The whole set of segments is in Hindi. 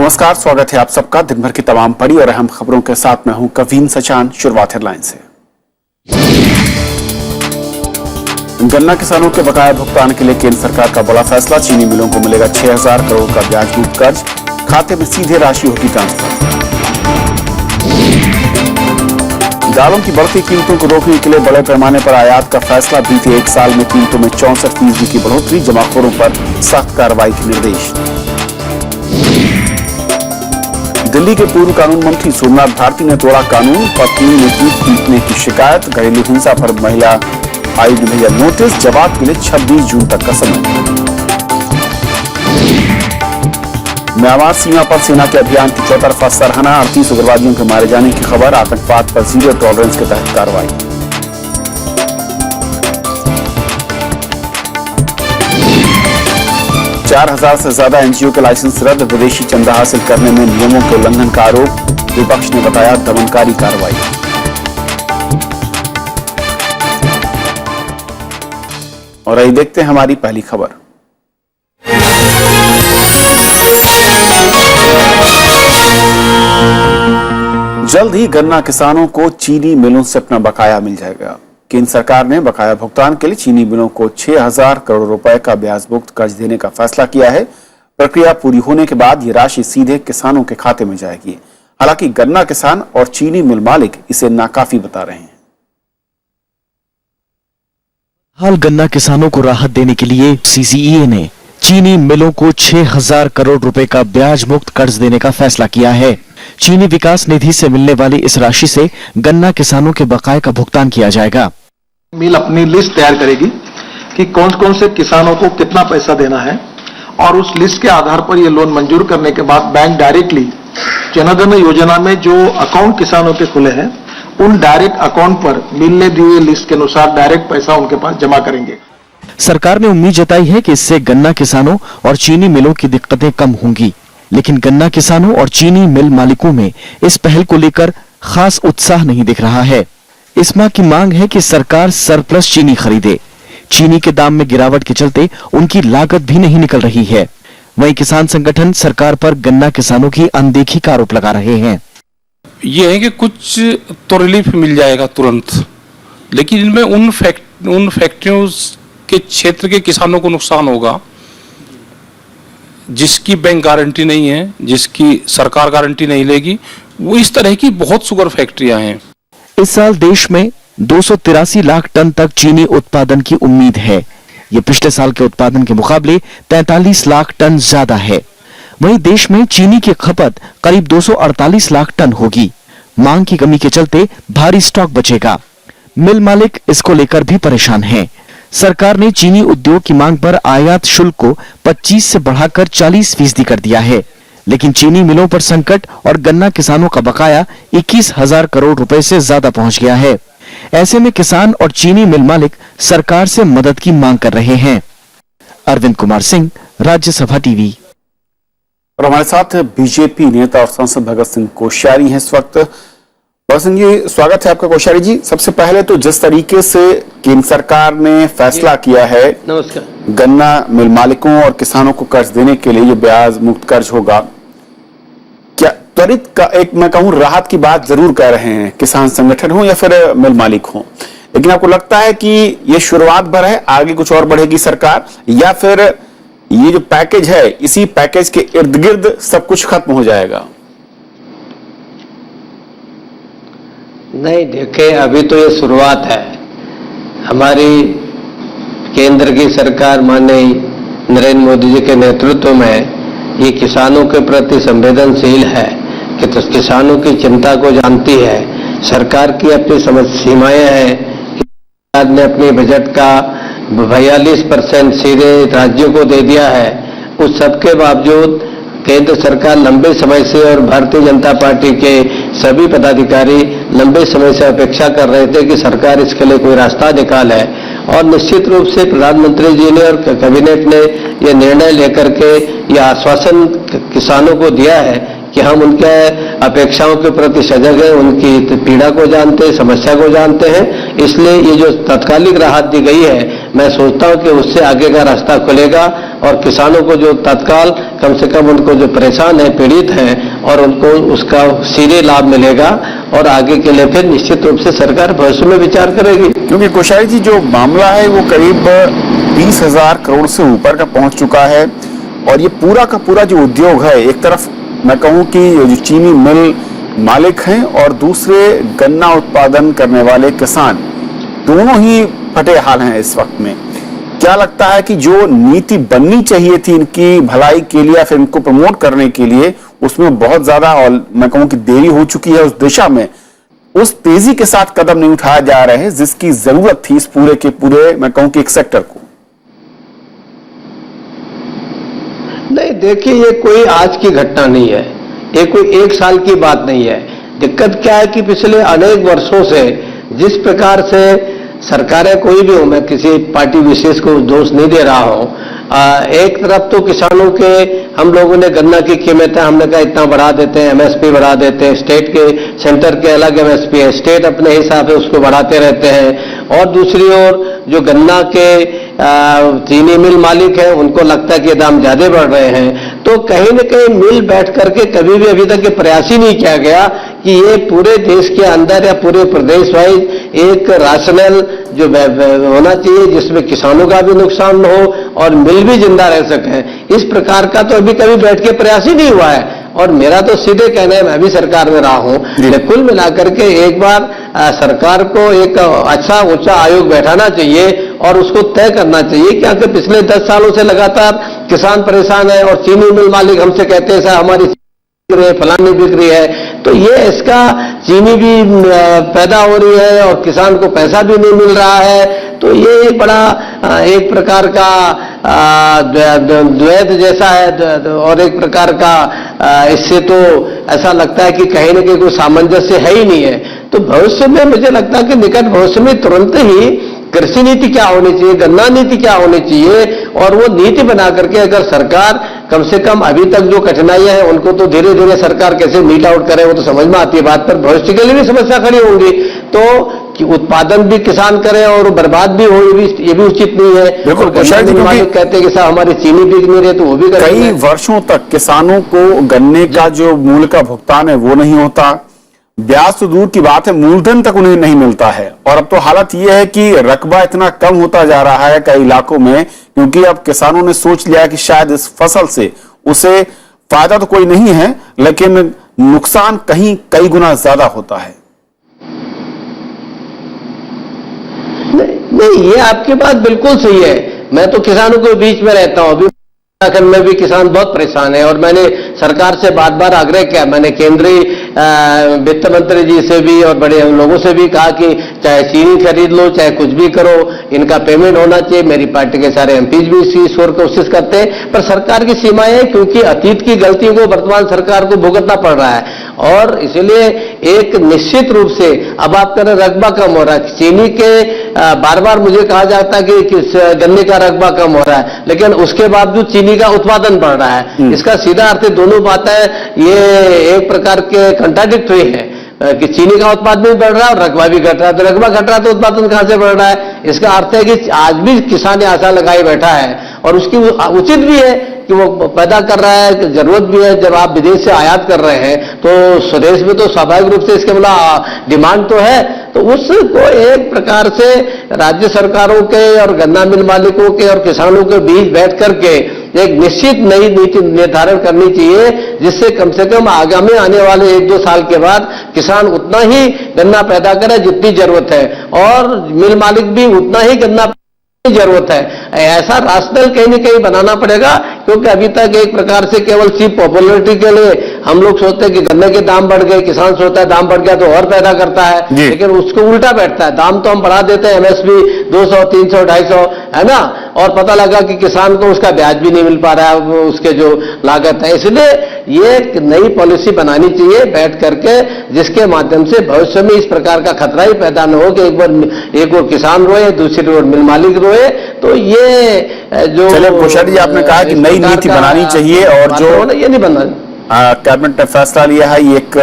नमस्कार, स्वागत है आप सबका दिन भर की तमाम बड़ी और अहम खबरों के साथ मैं हूं कवीन सचान। शुरुआत हेडलाइन से। गन्ना किसानों के बकाया भुगतान के लिए केंद्र सरकार का बड़ा फैसला। चीनी मिलों को मिलेगा 6,000 करोड़ का ब्याज मुक्त कर्ज, खाते में सीधे राशि होगी ट्रांसफर। दालों की बढ़ती कीमतों को रोकने के लिए बड़े पैमाने पर आयात का फैसला। बीते एक साल में कीमतों में 64% की बढ़ोतरी, जमाखोरों पर सख्त कार्रवाई के निर्देश। दिल्ली के पूर्व कानून मंत्री सोमनाथ भारती ने तोड़ा कानून, पत्नी ने की पीटने की शिकायत। घरेलू हिंसा पर महिला आयोग ने भेजा नोटिस, जवाब के लिए 26 जून तक का समय। म्यांमार सीमा पर सेना के अभियान की चौतरफा सराहना। 38 उग्रवादियों के मारे जाने की खबर। आतंकवाद पर जीरो टॉलरेंस के तहत कार्रवाई। चार 4,000 से ज्यादा एनजीओ के लाइसेंस रद्द। विदेशी चंदा हासिल करने में नियमों के उल्लंघन का आरोप। विपक्ष ने बताया दमनकारी कार्रवाई। और आइए देखते हैं हमारी पहली खबर। जल्द ही गन्ना किसानों को चीनी मिलों से अपना बकाया मिल जाएगा। केंद्र सरकार ने बकाया भुगतान के लिए चीनी मिलों को 6,000 करोड़ रुपए का ब्याज मुक्त कर्ज देने का फैसला किया है। प्रक्रिया पूरी होने के बाद ये राशि सीधे किसानों के खाते में जाएगी। हालांकि गन्ना किसान और चीनी मिल मालिक इसे नाकाफी बता रहे हैं। हाल गन्ना किसानों को राहत देने के लिए सीसीईए ने चीनी मिलों को 6,000 करोड़ रुपए का ब्याज मुक्त कर्ज देने का फैसला किया है। चीनी विकास निधि से मिलने वाली इस राशि से गन्ना किसानों के बकाये का भुगतान किया जाएगा। मिल अपनी लिस्ट तैयार करेगी कि कौन कौन से किसानों को कितना पैसा देना है और उस लिस्ट के आधार पर ये लोन मंजूर करने के बाद बैंक डायरेक्टली जनधन योजना में जो अकाउंट किसानों के खुले हैं उन डायरेक्ट अकाउंट पर मिल ने दी हुई लिस्ट के अनुसार डायरेक्ट पैसा उनके पास जमा करेंगे। सरकार ने उम्मीद जताई है कि इससे गन्ना किसानों और चीनी मिलों की दिक्कतें कम होंगी, लेकिन गन्ना किसानों और चीनी मिल मालिकों में इस पहल को लेकर खास उत्साह नहीं दिख रहा है। इस माह की मांग है कि सरकार सरप्लस चीनी खरीदे। चीनी के दाम में गिरावट के चलते उनकी लागत भी नहीं निकल रही है। वहीं किसान संगठन सरकार पर गन्ना किसानों की अनदेखी का आरोप लगा रहे हैं। ये है कि कुछ तो रिलीफ मिल जाएगा तुरंत, लेकिन इनमें उन फैक्ट्रियों के क्षेत्र के किसानों को नुकसान होगा जिसकी बैंक गारंटी नहीं है, जिसकी सरकार गारंटी नहीं लेगी। वो इस तरह की बहुत शुगर फैक्ट्रियां हैं। इस साल देश में 283 लाख टन तक चीनी उत्पादन की उम्मीद है। ये पिछले साल के उत्पादन के मुकाबले 43 लाख टन ज्यादा है। वहीं देश में चीनी की खपत करीब 248 लाख टन होगी। मांग की कमी के चलते भारी स्टॉक बचेगा। मिल मालिक इसको लेकर भी परेशान हैं। सरकार ने चीनी उद्योग की मांग पर आयात शुल्क को 25 से बढ़ाकर 40% कर दिया है, लेकिन चीनी मिलों पर संकट और गन्ना किसानों का बकाया 21,000 करोड़ रुपए से ज्यादा पहुंच गया है। ऐसे में किसान और चीनी मिल मालिक सरकार से मदद की मांग कर रहे हैं। अरविंद कुमार सिंह, राज्यसभा टीवी। और हमारे साथ बीजेपी नेता और सांसद भगत सिंह कोश्यारी हैं इस वक्त। भगत सिंह जी, स्वागत है आपका। कोश्यारी जी, सबसे पहले तो जिस तरीके से केंद्र सरकार ने फैसला किया है, नमस्कार, गन्ना मिल मालिकों और किसानों को कर्ज देने के लिए जो ब्याज मुक्त कर्ज होगा, क्या त्वरित का एक मैं कहूं राहत की बात जरूर कह रहे हैं किसान संगठन हो या फिर मिल मालिक हो, लेकिन आपको लगता है कि ये शुरुआत भर है, आगे कुछ और बढ़ेगी सरकार, या फिर ये जो पैकेज है इसी पैकेज के इर्द गिर्द सब कुछ खत्म हो जाएगा? नहीं, देखिए, अभी तो ये शुरुआत है। हमारी केंद्र की सरकार माननीय नरेंद्र मोदी जी के नेतृत्व में ये किसानों के प्रति संवेदनशील है कि तो किसानों की चिंता को जानती है। सरकार की अपनी सीमाएं हैं। सरकार ने अपने बजट का 42% सीधे राज्यों को दे दिया है। उस सबके बावजूद केंद्र सरकार लंबे समय से और भारतीय जनता पार्टी के सभी पदाधिकारी लंबे समय से अपेक्षा कर रहे थे कि सरकार इसके लिए कोई रास्ता निकाले, और निश्चित रूप से प्रधानमंत्री जी ने और कैबिनेट ने यह निर्णय लेकर के यह आश्वासन किसानों को दिया है कि हम उनके अपेक्षाओं के प्रति सजग हैं, उनकी पीड़ा को जानते हैं, समस्या को जानते हैं। इसलिए ये जो तत्कालिक राहत दी गई है, मैं सोचता हूं कि उससे आगे का रास्ता खुलेगा और किसानों को जो तत्काल कम से कम उनको जो परेशान है, पीड़ित हैं, और उनको उसका सीधे लाभ मिलेगा और आगे के लिए फिर निश्चित रूप से सरकार भविष्य में विचार करेगी। क्योंकि कोश्यारी जी जो मामला है वो करीब 20,000 करोड़ से ऊपर का पहुंच चुका है और ये पूरा का पूरा जो उद्योग है, एक तरफ मैं कहूं कि जो चीनी मिल मालिक हैं और दूसरे गन्ना उत्पादन करने वाले किसान, दोनों ही फटे हाल हैं इस वक्त में। क्या लगता है कि जो नीति बननी चाहिए थी इनकी भलाई के लिए या फिर इनको प्रमोट करने के लिए, उसमें बहुत ज्यादा और मैं कहूं कि देरी हो चुकी है उस दिशा में, उस तेजी के साथ कदम नहीं उठाया जा रहे हैं जिसकी जरूरत थी इस पूरे के पूरे मैं कहूं कि एक सेक्टर को? नहीं, देखिए, ये कोई आज की घटना नहीं है, ये कोई एक साल की बात नहीं है। दिक्कत क्या है कि पिछले अनेक वर्षों से जिस प्रकार से सरकारें, कोई भी हो, मैं किसी पार्टी विशेष को दोष नहीं दे रहा हूं, एक तरफ तो किसानों के हम लोगों ने गन्ना की कीमतें हमने कहा इतना बढ़ा देते हैं, एमएसपी बढ़ा देते हैं, स्टेट के सेंटर के अलग एमएसपी है, स्टेट अपने हिसाब से उसको बढ़ाते रहते हैं, और दूसरी ओर जो गन्ना के चीनी मिल मालिक हैं उनको लगता है कि दाम ज्यादा बढ़ रहे हैं। तो कहीं न कहीं मिल बैठ करके कभी भी अभी तक ये प्रयास ही नहीं किया गया कि ये पूरे देश के अंदर या पूरे प्रदेश वाइज एक राशनल जो होना चाहिए जिसमें किसानों का भी नुकसान न हो और मिल भी जिंदा रह सके, इस प्रकार का तो अभी कभी बैठ के प्रयास ही नहीं हुआ है। और मेरा तो सीधे कहना है, मैं भी सरकार में रहा हूं, कुल मिलाकर के एक बार सरकार को एक अच्छा ऊंचा आयोग बैठाना चाहिए और उसको तय करना चाहिए, क्योंकि पिछले 10 सालों से लगातार किसान परेशान है और चीनी मिल मालिक हमसे कहते हैं सर हमारी फलानी बिक रही है, तो ये इसका चीनी भी पैदा हो रही है और किसान को पैसा भी नहीं मिल रहा है, तो ये एक बड़ा एक प्रकार का द्वैत जैसा है और एक प्रकार का इससे तो ऐसा लगता है कि कहीं न कहीं कोई सामंजस्य है ही नहीं है। तो भविष्य में मुझे लगता है कि निकट भविष्य में तुरंत ही कृषि नीति क्या होनी चाहिए, गन्ना नीति क्या होनी चाहिए, और वो नीति बना करके अगर सरकार कम से कम अभी तक जो कठिनाइयां हैं उनको तो धीरे धीरे सरकार कैसे मीट आउट करे वो तो समझ में आती है बात, पर भविष्य के लिए भी समस्या खड़ी होंगी, तो कि उत्पादन भी किसान करे और बर्बाद भी हो, ये भी उचित नहीं है। बिल्कुल, कहते हैं कि साहब हमारी चीनी बिक नहीं रही तो वो भी कई वर्षों तक किसानों को गन्ने का जो मूल्य का भुगतान है वो नहीं होता, ब्याज तो दूर की बात है, मूलधन तक उन्हें नहीं मिलता है। और अब तो हालत यह है कि रकबा इतना कम होता जा रहा है कई इलाकों में, क्योंकि अब किसानों ने सोच लिया कि शायद इस फसल से उसे फायदा तो कोई नहीं है लेकिन नुकसान कहीं कई गुना ज्यादा होता है। नहीं, ये आपकी बात बिल्कुल सही है। मैं तो किसानों के बीच में रहता हूं, अभी उत्तराखंड में भी किसान बहुत परेशान है और मैंने सरकार से बार बार आग्रह किया, मैंने केंद्रीय वित्त मंत्री जी से भी और बड़े लोगों से भी कहा कि चाहे चीनी खरीद लो चाहे कुछ भी करो, इनका पेमेंट होना चाहिए। मेरी पार्टी के सारे एमपीज भी इसी ओर कोशिश करते हैं, पर सरकार की सीमाएं हैं क्योंकि अतीत की गलतियों को वर्तमान सरकार को भुगतना पड़ रहा है और इसलिए एक निश्चित रूप से अब आप कह रहे रकबा कम हो रहा है, चीनी के बार बार मुझे कहा जाता है कि गन्ने का रकबा कम हो रहा है, लेकिन उसके बावजूद चीनी का उत्पादन बढ़ रहा है। इसका सीधा अर्थ दोनों बातें ये एक प्रकार के कंट्राडिक्टरी है कि चीनी का उत्पादन भी बढ़ रहा है और रकबा भी घट रहा है, तो रकबा घट रहा है तो उत्पादन कहां से बढ़ रहा है? इसका अर्थ है कि आज भी किसान ने आशा लगाए बैठा है और उसकी उचित भी है कि वो पैदा कर रहा है, जरूरत भी है। जब आप विदेश से आयात कर रहे हैं तो स्वदेश में तो स्वाभाविक रूप से इसके मतलब डिमांड तो है, तो उसको एक प्रकार से राज्य सरकारों के और गन्ना मिल मालिकों के और किसानों के बीच बैठ करके एक निश्चित नई नीति निर्धारण करनी चाहिए जिससे कम से कम आगामी आने वाले 1-2 साल के बाद किसान उतना ही गन्ना पैदा करे जितनी जरूरत है और मिल मालिक भी उतना ही गन्ना जरूरत है। ऐसा राशनल कहीं न कहीं बनाना पड़ेगा क्योंकि अभी तक एक प्रकार से केवल चीप पॉपुलरिटी के लिए हम लोग सोचते हैं कि गन्ने के दाम बढ़ गए, किसान सोचता है दाम बढ़ गया तो और पैदा करता है, लेकिन उसको उल्टा बैठता है। दाम तो हम बढ़ा देते हैं एमएसपी 200, 300, 250 है ना, और पता लगा कि किसान को उसका ब्याज भी नहीं मिल पा रहा है, उसके जो लागत है। इसलिए ये एक नई पॉलिसी बनानी चाहिए बैठ करके जिसके माध्यम से भविष्य में इस प्रकार का खतरा ही पैदा न हो कि एक ओर किसान रोए दूसरी ओर मिल मालिक रोए। तो ये जो चलिए कोश्यारी जी, आपने कहा कि नई नीति बनानी चाहिए और जो ये नहीं बनना कैबिनेट ने फैसला लिया है ये एक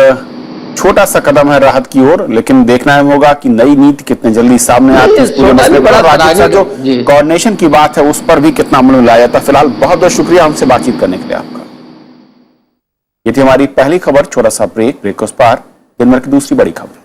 छोटा सा कदम है राहत की ओर, लेकिन देखना होगा कि नई नीति कितने जल्दी सामने आती है इस पूरे मसले पर। राजीव सर, जो कोऑर्डिनेशन की बात है उस पर भी कितना अमल लाया जाता है। फिलहाल बहुत बहुत शुक्रिया हमसे बातचीत करने के लिए आपका। ये थी हमारी पहली खबर। छोटा सा ब्रेक के उस पार दिन भर की दूसरी बड़ी खबर।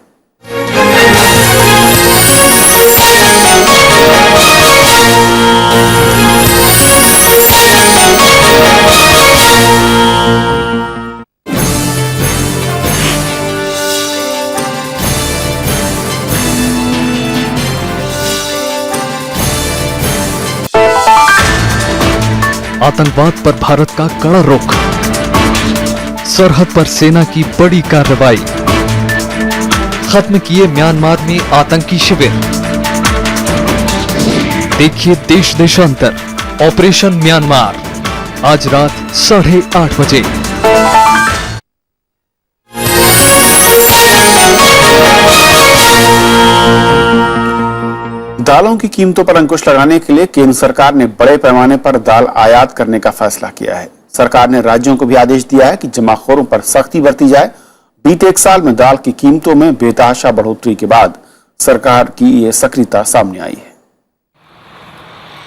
आतंकवाद पर भारत का कड़ा रुख, सरहद पर सेना की बड़ी कार्रवाई, खत्म किए म्यांमार में आतंकी शिविर। देखिए देश देशांतर ऑपरेशन म्यांमार आज रात 8:30 बजे। दालों की कीमतों पर अंकुश लगाने के लिए केंद्र सरकार ने बड़े पैमाने पर दाल आयात करने का फैसला किया है। सरकार ने राज्यों को भी आदेश दिया है कि जमाखोरों पर सख्ती बरती जाए। बीते एक साल में दाल की कीमतों में बेतहाशा बढ़ोतरी के बाद सरकार की यह सक्रियता सामने आई है।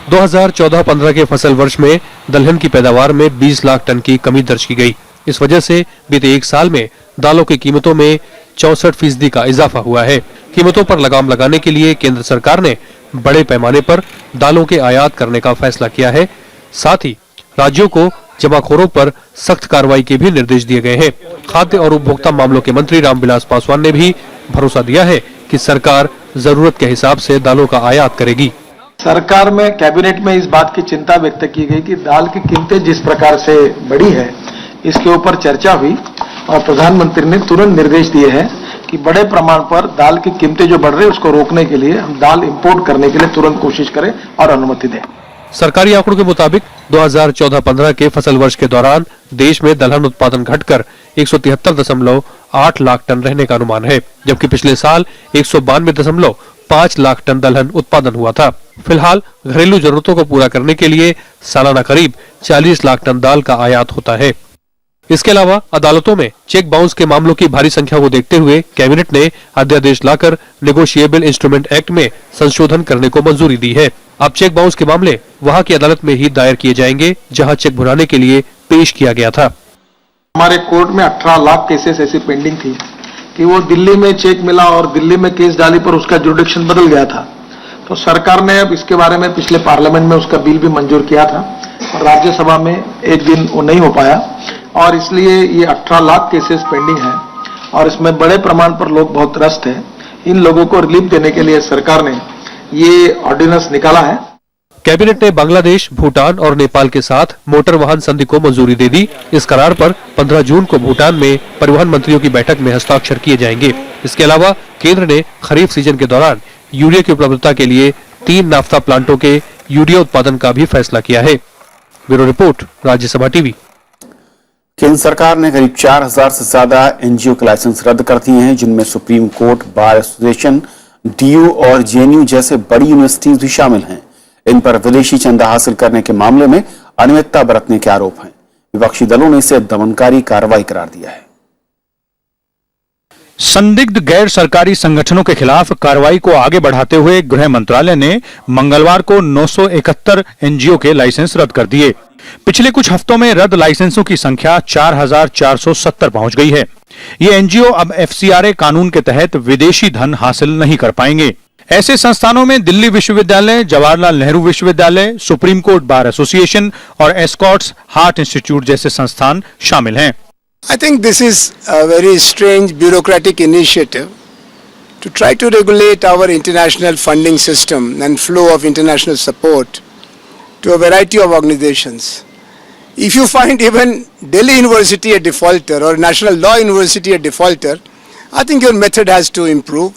2014-15 के फसल वर्ष में दलहन की पैदावार में 20 लाख टन की कमी दर्ज की गई। इस वजह से बीते एक साल में दालों की कीमतों में 64% का इजाफा हुआ है। कीमतों पर लगाम लगाने के लिए केंद्र सरकार ने बड़े पैमाने पर दालों के आयात करने का फैसला किया है। साथ ही राज्यों को जमाखोरों पर सख्त कार्रवाई के भी निर्देश दिए गए हैं। खाद्य और उपभोक्ता मामलों के मंत्री रामविलास पासवान ने भी भरोसा दिया है कि सरकार जरूरत के हिसाब से दालों का आयात करेगी। सरकार में कैबिनेट में इस बात की चिंता व्यक्त की गई कि दाल की कीमतें जिस प्रकार से बढ़ी है इसके ऊपर चर्चा हुई और प्रधानमंत्री ने तुरंत निर्देश दिए हैं कि बड़े प्रमाण पर दाल की कीमतें जो बढ़ रही है उसको रोकने के लिए हम दाल इंपोर्ट करने के लिए तुरंत कोशिश करें और अनुमति दें। सरकारी आंकड़ों के मुताबिक 2014-15 के फसल वर्ष के दौरान देश में दलहन उत्पादन घटकर 173.8 लाख टन रहने का अनुमान है, जबकि पिछले साल 192.5 लाख टन दलहन उत्पादन हुआ था। फिलहाल घरेलू जरूरतों को पूरा करने के लिए सालाना करीब 40 लाख टन दाल का आयात होता है। इसके अलावा अदालतों में चेक बाउंस के मामलों की भारी संख्या को देखते हुए कैबिनेट ने अध्यादेश लाकर नेगोशिएबल इंस्ट्रूमेंट एक्ट में संशोधन करने को मंजूरी दी है। अब चेक बाउंस के मामले वहां की अदालत में ही दायर किए जाएंगे जहां चेक भुनाने के लिए पेश किया गया था। हमारे कोर्ट में 18 लाख केसेस ऐसी पेंडिंग थी कि वो दिल्ली में चेक मिला और दिल्ली में केस डाली पर उसका जुडिक्शन बदल गया था। तो सरकार ने अब इसके बारे में पिछले पार्लियामेंट में उसका बिल भी मंजूर किया था और राज्यसभा में एक दिन वो नहीं हो पाया और इसलिए ये 18 लाख केसेस पेंडिंग है और इसमें बड़े प्रमाण पर लोग बहुत त्रस्त हैं। इन लोगों को रिलीफ देने के लिए सरकार ने ये ऑर्डिनेंस निकाला है। कैबिनेट ने बांग्लादेश, भूटान और नेपाल के साथ मोटर वाहन संधि को मंजूरी दे दी। इस करार पर 15 जून को भूटान में परिवहन मंत्रियों की बैठक में हस्ताक्षर किए जाएंगे। इसके अलावा केंद्र ने खरीफ सीजन के दौरान यूरिया की उपलब्धता के लिए 3 नाफ्ता प्लांटों के यूरिया उत्पादन का भी फैसला किया है। Bureau report, Rajya Sabha TV. केंद्र सरकार ने करीब 4000 से ज्यादा एनजीओ के लाइसेंस रद्द कर दिए हैं, जिनमें supreme court, bar association, DU और जेएनयू जैसे बड़ी यूनिवर्सिटीज भी शामिल हैं। इन पर विदेशी चंदा हासिल करने के मामले में अनियमितता बरतने के आरोप हैं। विपक्षी दलों ने इसे दमनकारी कार्रवाई करार दिया है। संदिग्ध गैर सरकारी संगठनों के खिलाफ कार्रवाई को आगे बढ़ाते हुए गृह मंत्रालय ने मंगलवार को 971 एनजीओ के लाइसेंस रद्द कर दिए। पिछले कुछ हफ्तों में रद्द लाइसेंसों की संख्या 4470 पहुंच गई है। ये एनजीओ अब एफसीआरए कानून के तहत विदेशी धन हासिल नहीं कर पाएंगे। ऐसे संस्थानों में दिल्ली विश्वविद्यालय, जवाहरलाल नेहरू विश्वविद्यालय, सुप्रीम कोर्ट बार एसोसिएशन और एस्कॉट्स हार्ट इंस्टीट्यूट जैसे संस्थान शामिल हैं। I think this is a very strange bureaucratic initiative to try to regulate our international funding system and flow of international support to a variety of organizations. If you find even Delhi University a defaulter or National Law University a defaulter, I think your method has to improve.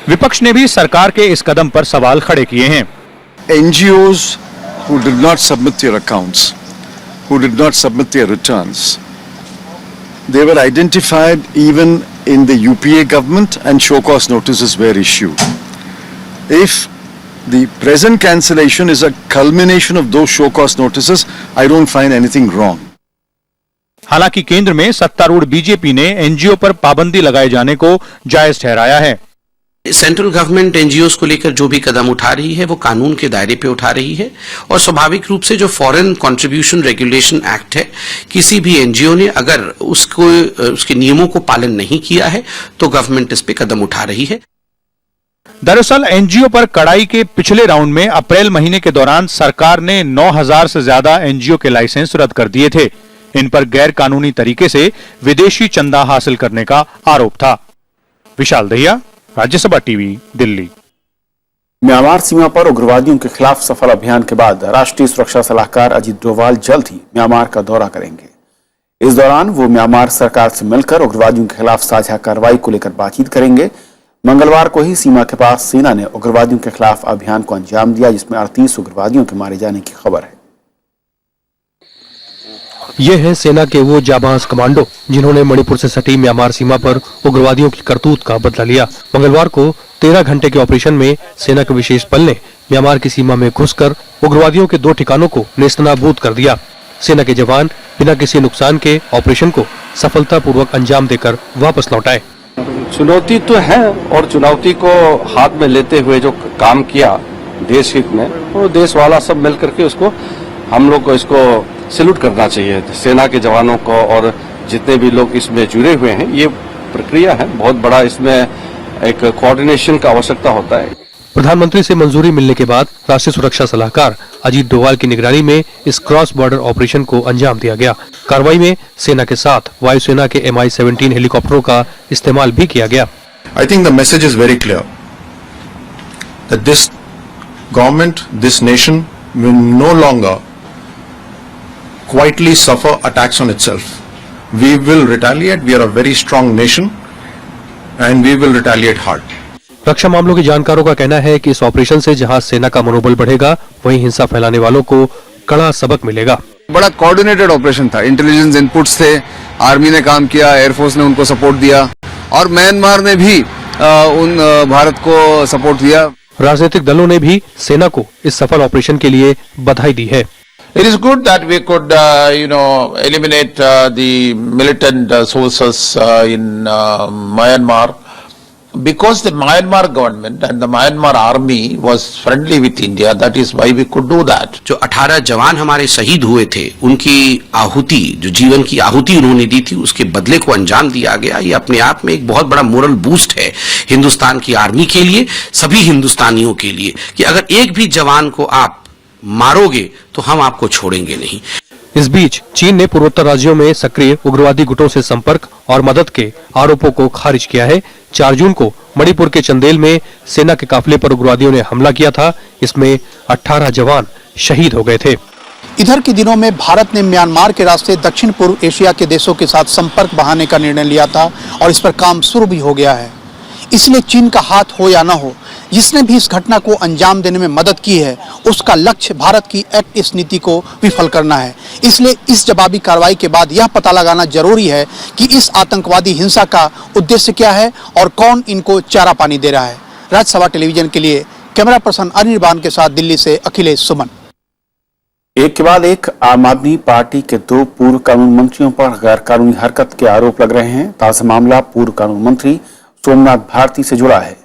विपक्ष ने भी सरकार के इस कदम पर सवाल खड़े किए हैं। NGOs who did not submit their accounts, who did not submit their returns, they were identified even in the UPA government and show cause notices were issued. If the present cancellation is a culmination of those show cause notices, I don't find anything wrong. हालांकि केंद्र में सत्तारूढ़ बीजेपी ने एनजीओ पर पाबंदी लगाए जाने को जायज ठहराया है। सेंट्रल गवर्नमेंट एनजीओज को लेकर जो भी कदम उठा रही है वो कानून के दायरे पे उठा रही है और स्वाभाविक रूप से जो फॉरेन कंट्रीब्यूशन रेगुलेशन एक्ट है, किसी भी एनजीओ ने अगर उसके नियमों को पालन नहीं किया है तो गवर्नमेंट इस पे कदम उठा रही है। दरअसल एनजीओ पर कड़ाई के पिछले राउंड में अप्रैल महीने के दौरान सरकार ने 9,000 से ज्यादा एनजीओ के लाइसेंस रद्द कर दिए थे। इन पर गैर कानूनी तरीके से विदेशी चंदा हासिल करने का आरोप था। विशाल दहिया, राज्यसभा टीवी, दिल्ली। म्यांमार सीमा पर उग्रवादियों के खिलाफ सफल अभियान के बाद राष्ट्रीय सुरक्षा सलाहकार अजीत डोभाल जल्द ही म्यांमार का दौरा करेंगे। इस दौरान वो म्यांमार सरकार से मिलकर उग्रवादियों के खिलाफ साझा कार्रवाई को लेकर बातचीत करेंगे। मंगलवार को ही सीमा के पास सेना ने उग्रवादियों के खिलाफ अभियान को अंजाम दिया, जिसमें 38 उग्रवादियों के मारे जाने की खबर है। ये है सेना के वो जाबाज कमांडो जिन्होंने मणिपुर से सटी म्यांमार सीमा पर उग्रवादियों की करतूत का बदला लिया। मंगलवार को 13 घंटे के ऑपरेशन में सेना के विशेष बल ने म्यांमार की सीमा में घुसकर उग्रवादियों के 2 ठिकानों को नेस्तनाबूद कर दिया। सेना के जवान बिना किसी नुकसान के ऑपरेशन को सफलतापूर्वक अंजाम देकर वापस लौट आए। चुनौती तो है और चुनौती को हाथ में लेते हुए जो काम किया देश हित में, वो देश वाला सब मिलकर के उसको हम लोग को इसको सैल्यूट करना चाहिए। सेना के जवानों को और जितने भी लोग इसमें जुड़े हुए हैं, ये प्रक्रिया है बहुत बड़ा, इसमें एक कोऑर्डिनेशन का आवश्यकता होता है। प्रधानमंत्री से मंजूरी मिलने के बाद राष्ट्रीय सुरक्षा सलाहकार अजीत डोभाल की निगरानी में इस क्रॉस बॉर्डर ऑपरेशन को अंजाम दिया गया। कार्रवाई में सेना के साथ वायुसेना के MI-17 हेलीकॉप्टरों का इस्तेमाल भी किया गया। I think the message is very clear that this government, this nation will no longer quietly suffer attacks on itself. We will retaliate. We are a very strong nation and we will retaliate hard. रक्षा मामलों के जानकारों का कहना है कि इस ऑपरेशन से जहां सेना का मनोबल बढ़ेगा, वहीं हिंसा फैलाने वालों को कड़ा सबक मिलेगा। बड़ा कोऑर्डिनेटेड ऑपरेशन था, इंटेलिजेंस इनपुट्स थे, आर्मी ने काम किया, एयरफोर्स ने उनको सपोर्ट दिया और म्यांमार ने भी भारत को सपोर्ट दिया। राजनीतिक दलों ने भी सेना को इस सफल ऑपरेशन के लिए बधाई दी है। It is good that we could, eliminate the militant sources in Myanmar, because the Myanmar government and the Myanmar army was friendly with India. That is why we could do that. जो 18 जवान हमारे शहीद हुए थे, उनकी आहुति, जो जीवन की आहुति उन्होंने दी थी, उसके बदले को अंजाम दिया गया। ये अपने आप में एक बहुत बड़ा मोरल बूस्ट है हिंदुस्तान की आर्मी के लिए, सभी हिंदुस्तानियों के लिए, कि अगर एक भी जवान को आप मारोगे तो हम आपको छोड़ेंगे नहीं। इस बीच चीन ने पूर्वोत्तर राज्यों में सक्रिय उग्रवादी गुटों से संपर्क और मदद के आरोपों को खारिज किया है। 4 जून को मणिपुर के चंदेल में सेना के काफिले पर उग्रवादियों ने हमला किया था। इसमें 18 जवान शहीद हो गए थे। इधर के दिनों में भारत ने म्यांमार के रास्ते दक्षिण पूर्व एशिया के देशों के साथ संपर्क बढ़ाने का निर्णय लिया था और इस पर काम शुरू भी हो गया है। इसलिए चीन का हाथ हो या न हो, जिसने भी इस घटना को अंजाम देने में मदद की है, उसका लक्ष्य भारत की एक्ट ईस्ट नीति को विफल करना है। इसलिए इस जवाबी कार्रवाई के बाद यह पता लगाना जरूरी है कि इस आतंकवादी हिंसा का उद्देश्य क्या है और कौन इनको चारा पानी दे रहा है। राज्यसभा टेलीविजन के लिए कैमरा पर्सन अनिर्बान के साथ दिल्ली से अखिलेश सुमन। एक के बाद एक आम आदमी पार्टी के 2 पूर्व कानून मंत्रियों पर गैर कानूनी हरकत के आरोप लग रहे हैं। ताजा मामला पूर्व कानून मंत्री सोमनाथ भारती से जुड़ा है।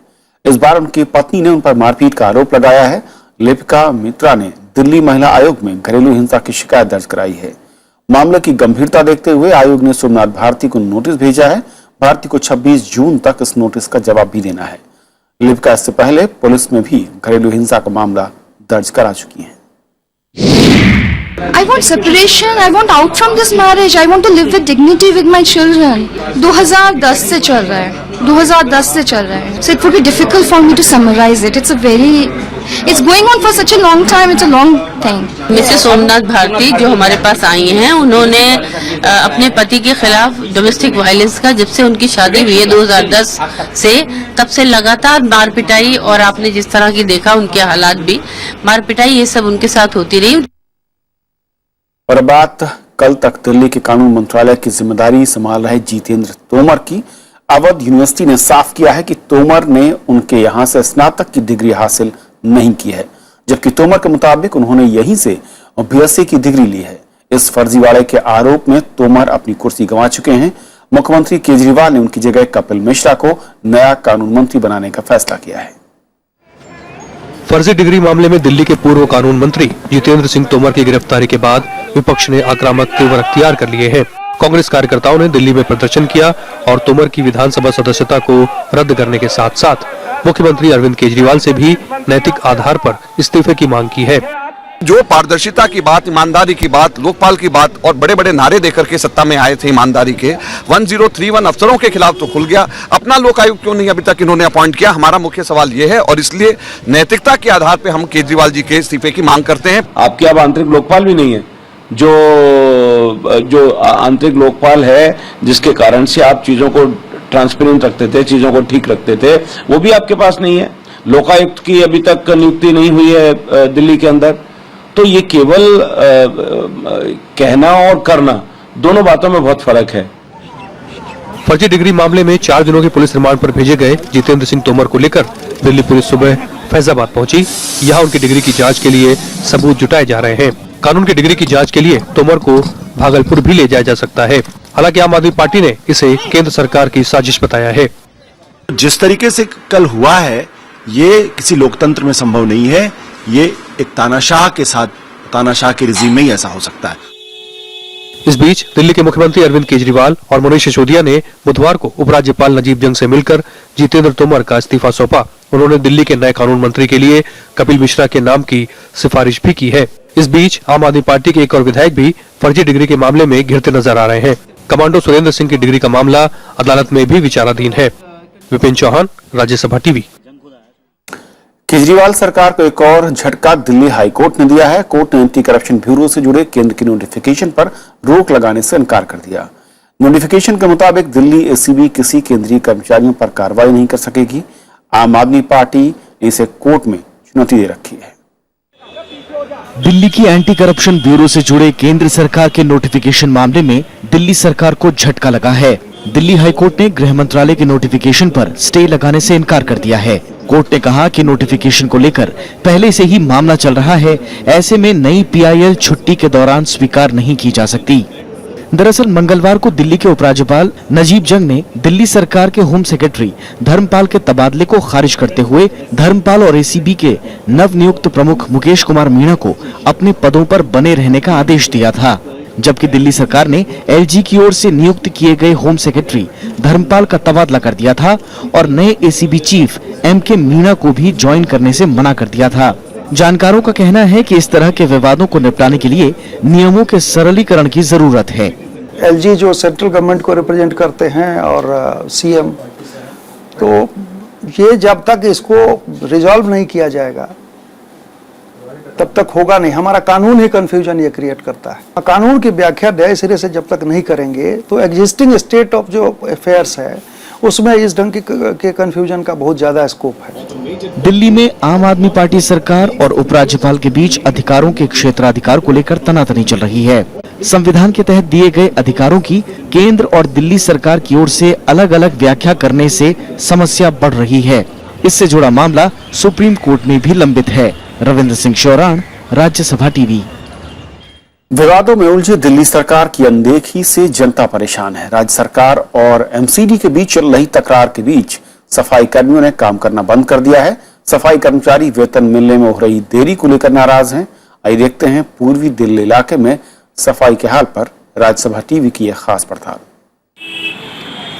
इस बार उनकी पत्नी ने उन पर मारपीट का आरोप लगाया है। लिपिका मित्रा ने दिल्ली महिला आयोग में घरेलू हिंसा की शिकायत दर्ज कराई है। मामले की गंभीरता देखते हुए आयोग ने सोमनाथ भारती को नोटिस भेजा है। भारती को 26 जून तक इस नोटिस का जवाब भी देना है। लिपिका इससे पहले पुलिस में भी घरेलू हिंसा का मामला दर्ज करा चुकी हैं। I want separation. I want out from this marriage. I want to live with dignity with my children. 2010 से चल रहा है. 2010 से चल रहा है. So it would be difficult for me to summarize it. It's going on for such a long time. It's a long thing. Mrs Somnath Bharti जो हमारे पास आई हैं, उन्होंने अपने पति के खिलाफ डोमेस्टिक वायलेंस का, जब से उनकी शादी हुई है 2010 से, तब से लगातार मार पिटाई, और आपने जिस तरह की देखा उनके हालात भी, मार पिटाई ये सब उनके साथ होती रही। और बात कल तक दिल्ली के कानून मंत्रालय की जिम्मेदारी संभाल रहे जितेंद्र तोमर की। अवध यूनिवर्सिटी ने साफ किया है कि तोमर ने उनके यहां से स्नातक की डिग्री हासिल नहीं की है, जबकि तोमर के मुताबिक उन्होंने यहीं से BSc की डिग्री ली है। इस फर्जीवाड़े के आरोप में तोमर अपनी कुर्सी गंवा चुके हैं। मुख्यमंत्री केजरीवाल ने उनकी जगह कपिल मिश्रा को नया कानून मंत्री बनाने का फैसला किया है। फर्जी डिग्री मामले में दिल्ली के पूर्व कानून मंत्री जितेंद्र सिंह तोमर की गिरफ्तारी के बाद विपक्ष ने आक्रामक तेवर अख्तियार कर लिए हैं। कांग्रेस कार्यकर्ताओं ने दिल्ली में प्रदर्शन किया और तोमर की विधानसभा सदस्यता को रद्द करने के साथ साथ मुख्यमंत्री अरविंद केजरीवाल से भी नैतिक आधार पर इस्तीफे की मांग की है। जो पारदर्शिता की बात, ईमानदारी की बात, लोकपाल की बात और बड़े बड़े नारे देकर के सत्ता में आए थे ईमानदारी के, 1031 अफसरों के खिलाफ तो खुल गया। अपना लोक आयुक्त क्यों नहीं अभी तक इन्होंने अपॉइंट किया? हमारा मुख्य सवाल ये है और इसलिए नैतिकता के आधार पर हम केजरीवाल जी के इस्तीफे की मांग करते हैं। आपके अब आंतरिक लोकपाल भी नहीं है, जो आंतरिक लोकपाल है जिसके कारण से आप चीजों को ट्रांसपेरेंट रखते थे, चीजों को ठीक रखते थे, वो भी आपके पास नहीं है। लोकायुक्त की अभी तक नियुक्ति नहीं हुई है दिल्ली के अंदर। तो ये केवल कहना और करना, दोनों बातों में बहुत फर्क है। फर्जी डिग्री मामले में 4 दिनों के पुलिस रिमांड पर भेजे गए जितेंद्र सिंह तोमर को लेकर दिल्ली पुलिस सुबह फैजाबाद पहुंची। यहाँ उनकी डिग्री की जांच के लिए सबूत जुटाए जा रहे हैं। कानून की डिग्री की जांच के लिए तोमर को भागलपुर भी ले जाया जा सकता है। हालांकि आम आदमी पार्टी ने इसे केंद्र सरकार की साजिश बताया है। जिस तरीके से कल हुआ है, ये किसी लोकतंत्र में संभव नहीं है। ये एक तानाशाह के साथ, तानाशाह के रिजीम में ही ऐसा हो सकता है। इस बीच दिल्ली के मुख्यमंत्री अरविंद केजरीवाल और मनीष सिसोदिया ने बुधवार को उपराज्यपाल नजीब जंग से मिलकर जितेंद्र तोमर का इस्तीफा सौंपा। उन्होंने दिल्ली के नए कानून मंत्री के लिए कपिल मिश्रा के नाम की सिफारिश भी की है। इस बीच आम आदमी पार्टी के एक और विधायक भी फर्जी डिग्री के मामले में घिरते नजर आ रहे हैं। कमांडो सुरेंद्र सिंह की डिग्री का मामला अदालत में भी विचाराधीन है। विपिन चौहान, राज्यसभा टीवी। केजरीवाल सरकार को एक और झटका दिल्ली हाईकोर्ट ने दिया है। कोर्ट ने एंटी करप्शन ब्यूरो से जुड़े केंद्र की नोटिफिकेशन पर रोक लगाने से इनकार कर दिया। नोटिफिकेशन के मुताबिक दिल्ली एसीबी किसी केंद्रीय कर्मचारियों पर कार्रवाई नहीं कर सकेगी। आम आदमी पार्टी ने इसे कोर्ट में चुनौती दे रखी है। दिल्ली की एंटी करप्शन ब्यूरो से जुड़े केंद्र सरकार के नोटिफिकेशन मामले में दिल्ली सरकार को झटका लगा है। दिल्ली हाईकोर्ट ने गृह मंत्रालय के नोटिफिकेशन पर स्टे लगाने से इनकार कर दिया है। कोर्ट ने कहा कि नोटिफिकेशन को लेकर पहले से ही मामला चल रहा है, ऐसे में नई पीआईएल छुट्टी के दौरान स्वीकार नहीं की जा सकती। दरअसल मंगलवार को दिल्ली के उपराज्यपाल नजीब जंग ने दिल्ली सरकार के होम सेक्रेटरी धर्मपाल के तबादले को खारिज करते हुए धर्मपाल और एसीबी के नवनियुक्त प्रमुख मुकेश कुमार मीणा को अपने पदों पर बने रहने का आदेश दिया था, जबकि दिल्ली सरकार ने एलजी की ओर से नियुक्त किए गए होम सेक्रेटरी धर्मपाल का तबादला कर दिया था और नए एसीबी चीफ एमके मीणा को भी ज्वाइन करने से मना कर दिया था। जानकारों का कहना है कि इस तरह के विवादों को निपटाने के लिए नियमों के सरलीकरण की जरूरत है। एलजी जो सेंट्रल गवर्नमेंट को रिप्रेजेंट करते हैं और सीएम, तो ये जब तक इसको रिजॉल्व नहीं किया जाएगा तब तक होगा नहीं। हमारा कानून ही कंफ्यूजन ये क्रिएट करता है। कानून की व्याख्या नए सिरे से जब तक नहीं करेंगे तो एग्जिस्टिंग स्टेट ऑफ जो अफेयर्स है उसमें इस ढंग के कंफ्यूजन का बहुत ज्यादा स्कोप है। दिल्ली में आम आदमी पार्टी सरकार और उपराज्यपाल के बीच अधिकारों के क्षेत्राधिकार को लेकर तनातनी चल रही है। संविधान के तहत दिए गए अधिकारों की केंद्र और दिल्ली सरकार की ओर से अलग अलग व्याख्या करने से समस्या बढ़ रही है। इससे जुड़ा मामला सुप्रीम कोर्ट में भी लंबित है। रविंद्र सिंह शौरान, राज्यसभा टीवी। विवादों में उलझी दिल्ली सरकार की अनदेखी से जनता परेशान है। राज्य सरकार और एमसीडी के बीच चल रही तकरार के बीच सफाई कर्मियों ने काम करना बंद कर दिया है। सफाई कर्मचारी वेतन मिलने में हो रही देरी को लेकर नाराज हैं। आइए देखते हैं पूर्वी दिल्ली इलाके में सफाई के हाल पर राज्यसभा टीवी की एक खास पड़ताल।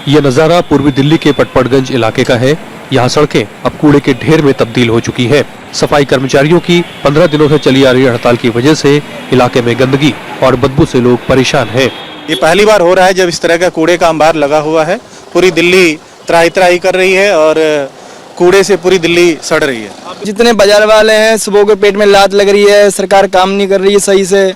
यह नजारा पूर्वी दिल्ली के पटपड़गंज इलाके का है। यहाँ सड़कें अब कूड़े के ढेर में तब्दील हो चुकी है। सफाई कर्मचारियों की 15 दिनों से चली आ रही हड़ताल की वजह से इलाके में गंदगी और बदबू से लोग परेशान हैं। ये पहली बार हो रहा है जब इस तरह का कूड़े का अंबार लगा हुआ है। पूरी दिल्ली त्राही त्राही कर रही है और कूड़े से पूरी दिल्ली सड़ रही है। जितने बाजार वाले हैं सुबह के पेट में लात लग रही है, सरकार काम नहीं कर रही है सही से,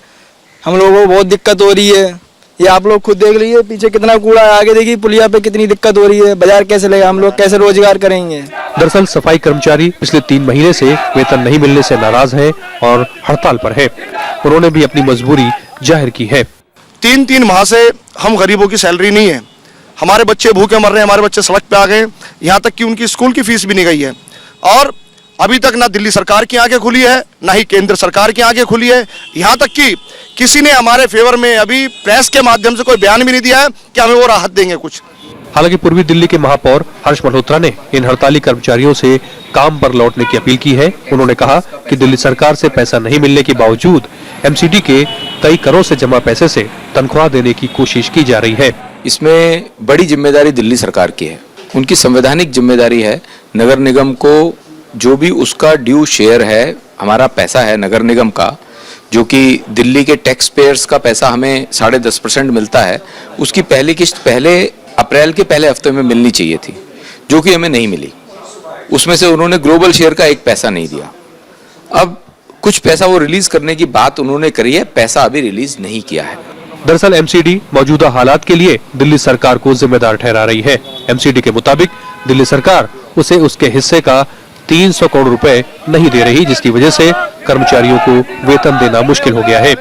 हम लोगों को बहुत दिक्कत हो रही है। ये आप लोग खुद देख लीजिए पीछे कितना कूड़ा है, आगे देखिए पुलिया पे कितनी दिक्कत हो रही है। बाजार कैसे लेगा, हम लोग कैसे रोजगार करेंगे। दरअसल सफाई कर्मचारी पिछले 3 महीने से वेतन नहीं मिलने से नाराज हैं और हड़ताल पर है। उन्होंने भी अपनी मजबूरी जाहिर की है। 3 माह से हम गरीबों की सैलरी नहीं है, हमारे बच्चे भूखे मर रहे हैं, हमारे बच्चे सड़क पे आ गए, यहाँ तक कि उनकी स्कूल की फीस भी नहीं गई है। और अभी तक ना दिल्ली सरकार की आंखें खुली है, ना ही केंद्र सरकार की आंखें खुली है। यहाँ तक कि किसी ने हमारे फेवर में अभी प्रेस के माध्यम से कोई बयान भी नहीं दिया है कि हमें वो राहत देंगे कुछ। हालांकि पूर्वी दिल्ली के महापौर हर्ष मल्होत्रा ने इन हड़ताली कर्मचारियों से काम पर लौटने की अपील की है। उन्होंने कहा कि दिल्ली सरकार से पैसा नहीं मिलने के बावजूद एमसीडी के कई करोड़ से जमा पैसे से तनख्वाह देने की कोशिश की जा रही है। इसमें बड़ी जिम्मेदारी दिल्ली सरकार की है, उनकी संवैधानिक जिम्मेदारी है। नगर निगम को जो भी उसका ड्यू शेयर है, हमारा पैसा है नगर निगम का, जो कि दिल्ली के टैक्स पेयर्स का पैसा हमें 10.5% मिलता है, उसकी पहली किस्त पहले अप्रैल के पहले हफ्ते में मिलनी चाहिए थी, जो कि हमें नहीं मिली। उसमें से उन्होंने ग्लोबल शेयर का एक पैसा नहीं दिया। अब कुछ पैसा वो रिलीज करने की बात उन्होंने करी है, पैसा अभी रिलीज नहीं किया है। दरअसल एमसीडी मौजूदा हालात के लिए दिल्ली सरकार को जिम्मेदार ठहरा रही है। एमसीडी के मुताबिक दिल्ली सरकार उसे उसके हिस्से का 300 करोड़ रुपए नहीं दे रही, जिसकी वजह से कर्मचारियों को वेतन देना मुश्किल हो गया है।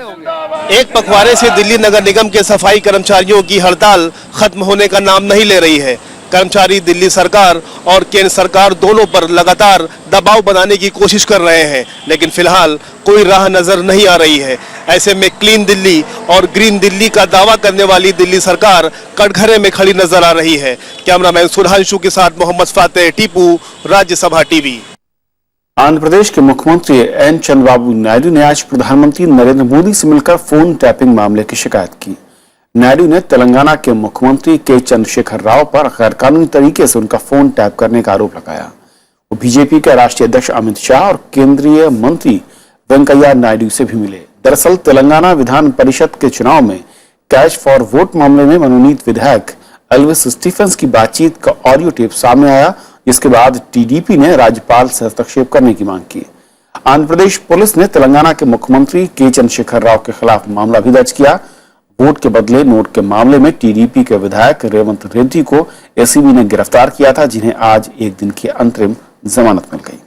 एक पखवाड़े से दिल्ली नगर निगम के सफाई कर्मचारियों की हड़ताल खत्म होने का नाम नहीं ले रही है। कर्मचारी दिल्ली सरकार और केंद्र सरकार दोनों पर लगातार दबाव बनाने की कोशिश कर रहे हैं, लेकिन फिलहाल कोई राह नजर नहीं आ रही है। ऐसे में क्लीन दिल्ली और ग्रीन दिल्ली का दावा करने वाली दिल्ली सरकार कटघरे में खड़ी नजर आ रही है। कैमरामैन सुधांशु के साथ मोहम्मद फातेह, टीपू, राज्यसभा टीवी। आंध्र प्रदेश के मुख्यमंत्री एन चंद्रबाबू नायडू ने आज प्रधानमंत्री नरेंद्र मोदी से मिलकर फोन टैपिंग मामले की शिकायत की। नायडू ने तेलंगाना के मुख्यमंत्री के चंद्रशेखर राव पर गैरकानूनी तरीके से उनका फोन टैप करने का आरोप लगाया। वो बीजेपी के राष्ट्रीय अध्यक्ष अमित शाह और केंद्रीय मंत्री वेंकैया नायडू से भी मिले। दरअसल तेलंगाना विधान परिषद के चुनाव में कैश फॉर वोट मामले में मनोनीत विधायक एल्विस स्टीफेंस की बातचीत का ऑडियो टेप सामने आया, जिसके बाद टीडीपी ने राज्यपाल से हस्तक्षेप करने की मांग की। आंध्र प्रदेश पुलिस ने तेलंगाना के मुख्यमंत्री के चंद्रशेखर राव के खिलाफ मामला भी दर्ज किया। वोट के बदले नोट के मामले में टीडीपी के विधायक रेवंत रेड्डी को एसीबी ने गिरफ्तार किया था, जिन्हें आज एक दिन की अंतरिम जमानत मिल गई।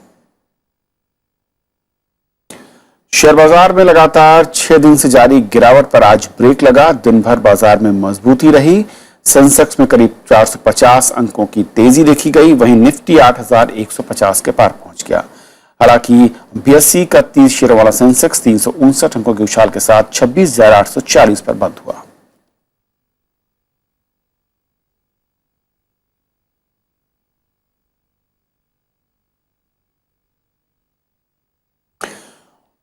शेयर बाजार में लगातार 6 दिन से जारी गिरावट पर आज ब्रेक लगा। दिन भर बाजार में मजबूती रही। सेंसेक्स में करीब 450 अंकों की तेजी देखी गई, वहीं निफ्टी 8150 के पार पहुंच गया। हालांकि बीएसई का 30 शेयरों वाला सेंसेक्स 359 अंकों के उछाल के साथ 26,840 पर बंद हुआ।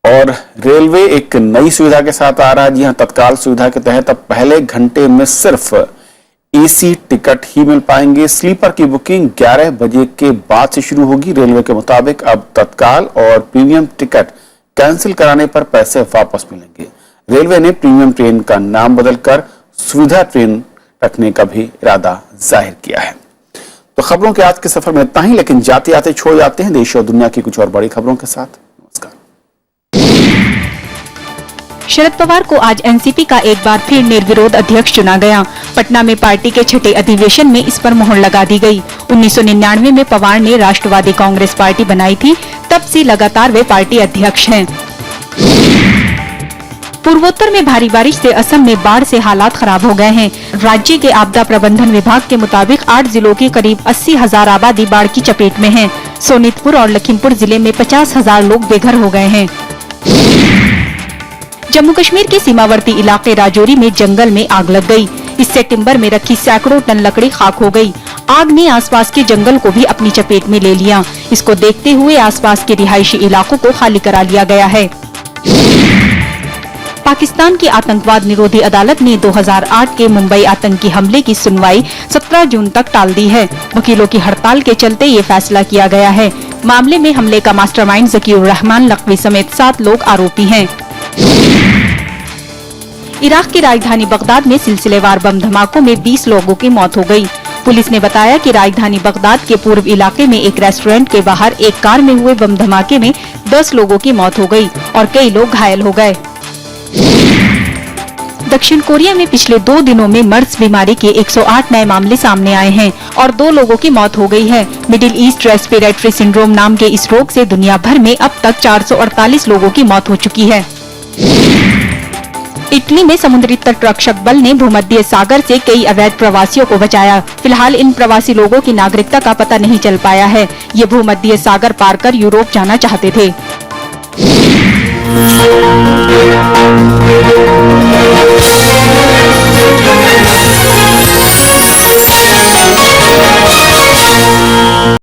और रेलवे एक नई सुविधा के साथ आ रहा है। जी हां, तत्काल सुविधा के तहत अब पहले घंटे में सिर्फ एसी टिकट ही मिल पाएंगे। स्लीपर की बुकिंग 11 बजे के बाद से शुरू होगी। रेलवे के मुताबिक अब तत्काल और प्रीमियम टिकट कैंसिल कराने पर पैसे वापस मिलेंगे। रेलवे ने प्रीमियम ट्रेन का नाम बदलकर सुविधा ट्रेन रखने का भी इरादा जाहिर किया है। तो खबरों के आज के सफर में इतना ही, लेकिन जाते आते छोड़ जाते हैं देश और दुनिया की कुछ और बड़ी खबरों के साथ। शरद पवार को आज एनसीपी का एक बार फिर निर्विरोध अध्यक्ष चुना गया। पटना में पार्टी के छठे अधिवेशन में इस पर मोहर लगा दी गई। 1999 में पवार ने राष्ट्रवादी कांग्रेस पार्टी बनाई थी, तब से लगातार वे पार्टी अध्यक्ष हैं। पूर्वोत्तर में भारी बारिश से असम में बाढ़ से हालात खराब हो गए हैं। राज्य के आपदा प्रबंधन विभाग के मुताबिक 8 जिलों की करीब 80,000 आबादी बाढ़ की चपेट में है। सोनीतपुर और लखीमपुर जिले में 50,000 लोग बेघर हो गए हैं। जम्मू कश्मीर के सीमावर्ती इलाके राजौरी में जंगल में आग लग गई। इससे टिम्बर में रखी सैकड़ों टन लकड़ी खाक हो गई। आग ने आसपास के जंगल को भी अपनी चपेट में ले लिया। इसको देखते हुए आसपास के रिहायशी इलाकों को खाली करा लिया गया है। पाकिस्तान की आतंकवाद निरोधी अदालत ने 2008 के मुंबई आतंकी हमले की सुनवाई 17 जून तक टाल दी है। वकीलों की हड़ताल के चलते ये फैसला किया गया है। मामले में हमले का मास्टरमाइंड ज़कीउर रहमान लखवी समेत 7 लोग आरोपी हैं। इराक की राजधानी बगदाद में सिलसिलेवार बम धमाकों में 20 लोगों की मौत हो गई। पुलिस ने बताया कि राजधानी बगदाद के पूर्व इलाके में एक रेस्टोरेंट के बाहर एक कार में हुए बम धमाके में 10 लोगों की मौत हो गई और कई लोग घायल हो गए। दक्षिण कोरिया में पिछले 2 दिनों में मर्स बीमारी के 108 नए मामले सामने आए हैं और 2 लोगों की मौत हो गई है। मिडिल ईस्ट रेस्पिरेटरी सिंड्रोम नाम के इस रोग से दुनिया भर में अब तक 448 लोगों की मौत हो चुकी है। इटली में समुद्री तट रक्षक बल ने भूमध्य सागर से कई अवैध प्रवासियों को बचाया। फिलहाल इन प्रवासी लोगों की नागरिकता का पता नहीं चल पाया है। ये भूमध्य सागर पार कर यूरोप जाना चाहते थे।